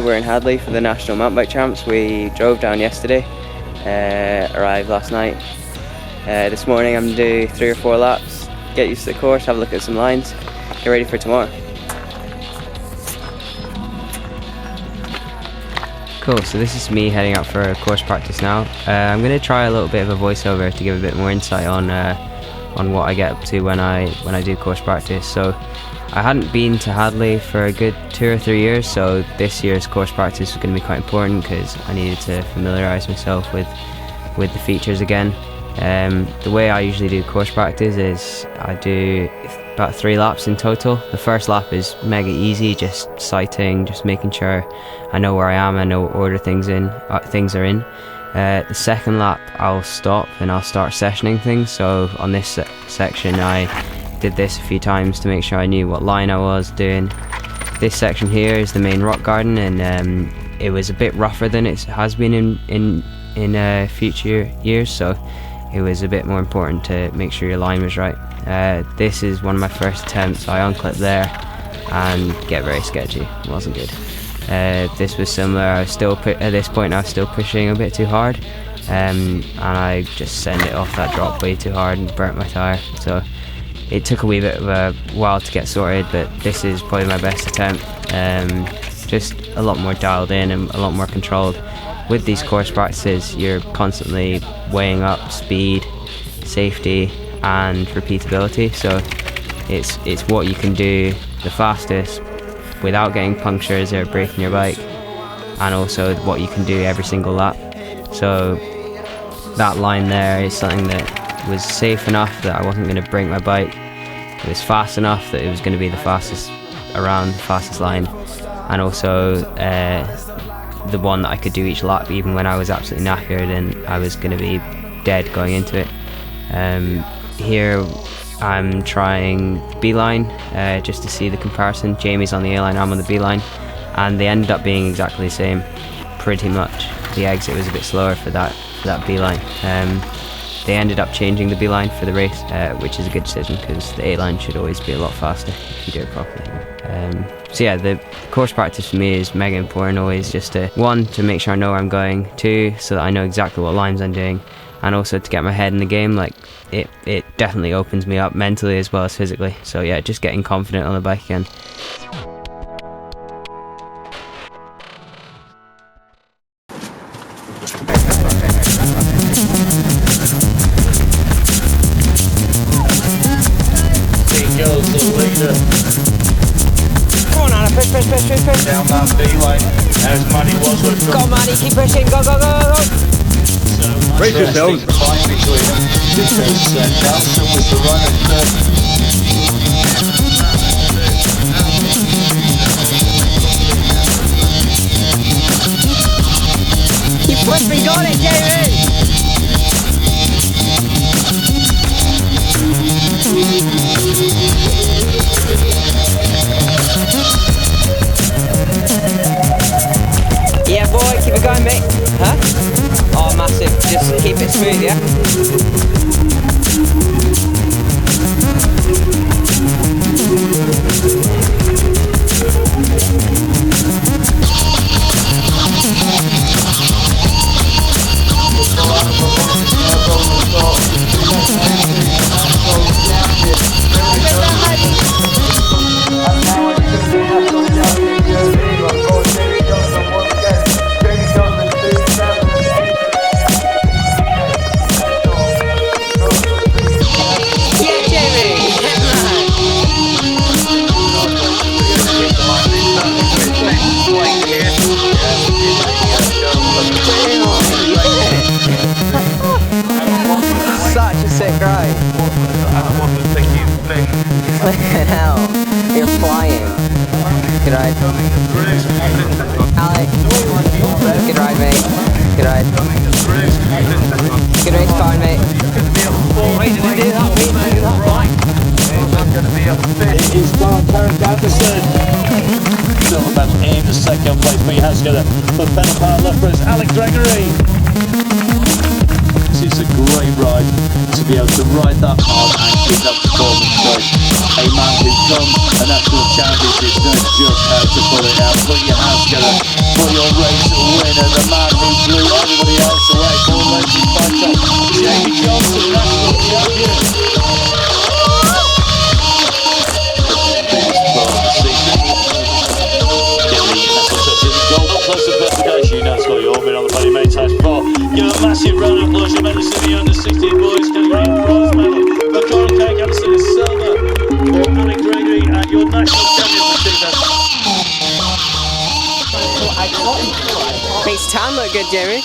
we're in Hadliegh for the National Mountain Bike Champs. We drove down yesterday, arrived last night. This morning I'm going to do 3 or 4 laps, get used to the course, have a look at some lines, get ready for tomorrow. Cool, so this is me heading out for course practice now. I'm going to try a little bit of a voiceover to give a bit more insight on what I get up to when I do course practice. So I hadn't been to Hadliegh for a good 2 or 3 years, so this year's course practice was going to be quite important because I needed to familiarise myself with the features again. The way I usually do course practice is I do about 3 laps in total. The first lap is mega easy, just sighting, just making sure I know where I am, I know what order things are in. The second lap I'll stop and I'll start sessioning things. So on this section I did this a few times to make sure I knew what line I was doing. This section here is the main rock garden, and it was a bit rougher than it has been in future years, so it was a bit more important to make sure your line was right. This is one of my first attempts. I unclip there and get very sketchy. It wasn't good. This was similar. I was still at this point I was still pushing a bit too hard, and I just sent it off that drop way too hard and burnt my tyre. So it took a wee bit of a while to get sorted, but this is probably my best attempt. Just a lot more dialed in and a lot more controlled. With these course practices, you're constantly weighing up speed, safety and repeatability, so it's what you can do the fastest without getting punctures or breaking your bike, and also what you can do every single lap. So that line there is something that was safe enough that I wasn't going to break my bike. It was fast enough that it was going to be the fastest around, the fastest line, and also the one that I could do each lap even when I was absolutely knackered and I was going to be dead going into it. Here I'm trying B line just to see the comparison. Jamie's on the A line, I'm on the B line, and they ended up being exactly the same pretty much. The exit was a bit slower for that B line. They ended up changing the B line for the race, which is a good decision because the A line should always be a lot faster if you do it properly. So yeah, the course practice for me is mega important always, just to, 1, to make sure I know where I'm going, 2, so that I know exactly what lines I'm doing, and also to get my head in the game. Like it definitely opens me up mentally as well as physically. So yeah, just getting confident on the bike again. Come on, Anna, push. Down that B lane, as Maddie was with. Go on, Maddie, keep pushing, go. Brace yourselves. Fight between them, because Nelson was the runner third. Keep pushing, got it, Jamie! Yeah, boy, keep it going, mate. Huh? Oh, massive. Just keep it smooth, yeah? Such a sick ride. Fucking hell. You're flying. Good ride. Alec. Good ride, mate. Good ride. Good race car, mate. Wait, did I do that? Wait, did I do that? It is Mark Anderson. Silverman in the second place, but he has got a pedal power left for us, Alex Gregory. it's a great ride to be able to ride that hard and keep that performance going. A man who comes a national championship knows just how to pull it out. Put your hands together for your race winner, the man who blew everybody else away. Paul Lacey's bike up, Jamie Johnson, national champion. Biggest part of the season. Get the national touches, gold plus the classification. You know it's got your orbit on the Buddy May times 4. Give a massive round of applause to members of the under 16 boys category bronze medal for Coral Cake Anderson and silver for Alec Gregory and your national champion for Stephen. Makes time look good, Jamie.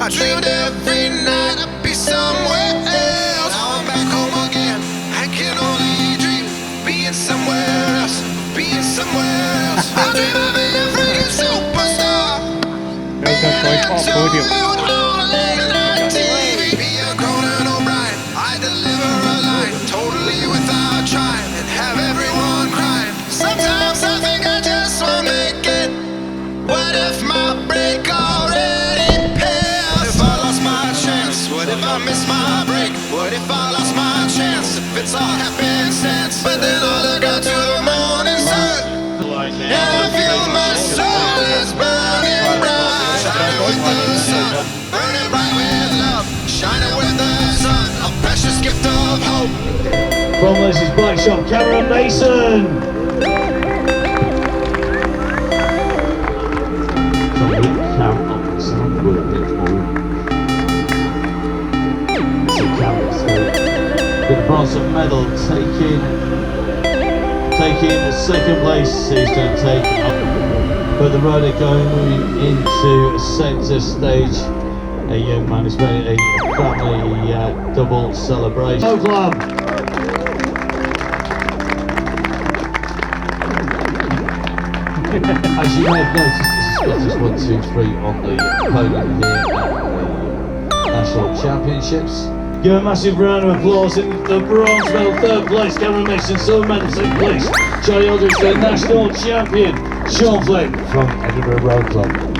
I dreamed every night I'd be somewhere else. Now I'm back home again. I can only dream being somewhere else, being somewhere else. I dream of being a freaking superstar. Being absolute on late night TV. Be a Conan O'Brien. I deliver a line totally without trying and have everyone crying. Sometimes I think I just won't make it. What if my break already passed? If I lost my chance, what if I miss my break? What if I lost my chance? If it's all happenstance, but then I look out to the morning sun, and I feel my soul is burning bright, shining with the sun, burning bright with love, shining with the sun, a precious gift of hope. From Leslie's Bike Shop, Cameron Mason. The bronze medal taking the second place. He's going to take up, but the rider going into a centre stage. A young man is made a family double celebration. Oh, club. As you may have noticed, spotters 1, 2, 3 on the podium here at the National Championships. Give a massive round of applause in the bronze medal, 3rd place, Cameron Mason, silver medal, 2nd place, Charlie Aldridge, the National Champion, Sean Flynn from Edinburgh Road Club.